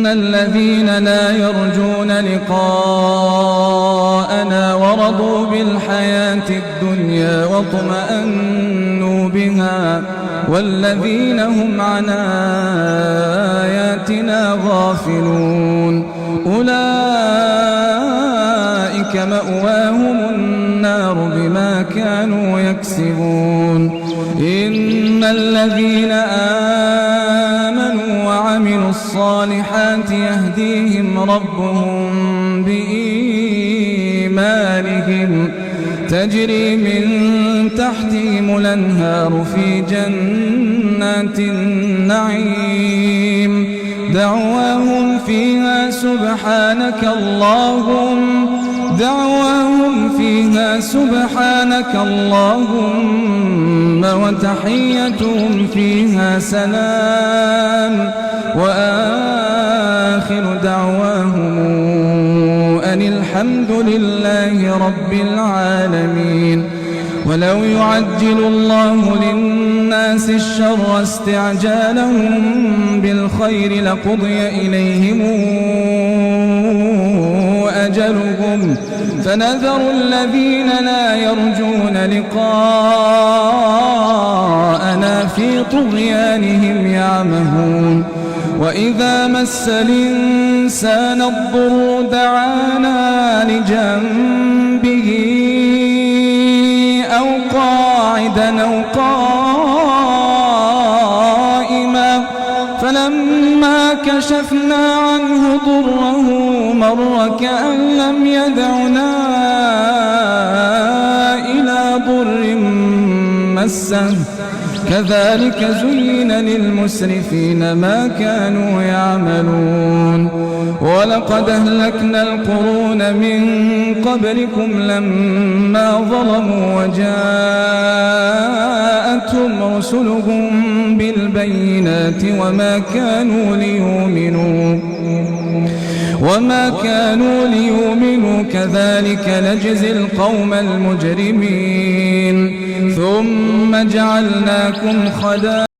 الذين لا يرجون لقاءنا ورضوا بالحياة الدنيا واطمأنوا بها والذين هم عن آياتنا غافلون أولئك مأواهم النار بما كانوا يكسبون إن الذين آمنوا وعملوا الصالحات يهديهم ربهم بإيمانهم تجري من تحتهم الأنهار في جنات النعيم دعواهم فيها سبحانك اللهم وتحيتهم فيها سلام وآخر دعواهم أن الحمد لله رب العالمين ولو يعجل الله للناس الشر استعجالهم بالخير لقضي إليهم أجلهم فنذر الذين لا يرجون لقاءنا في طغيانهم يعمهون وإذا مس الإنسان الضر دعانا لجنبه أو قاعدا أو قائما فلما كشفنا عنه ضره مر كأن لم يدعنا إلى ضر مسه كذلك زين للمسرفين ما كانوا يعملون ولقد أهلكنا القرون من قبلكم لما ظلموا وجاءتهم رسلهم بالبينات وما كانوا ليؤمنوا كذلك نجزي القوم المجرمين ثم جعلناكم خلائف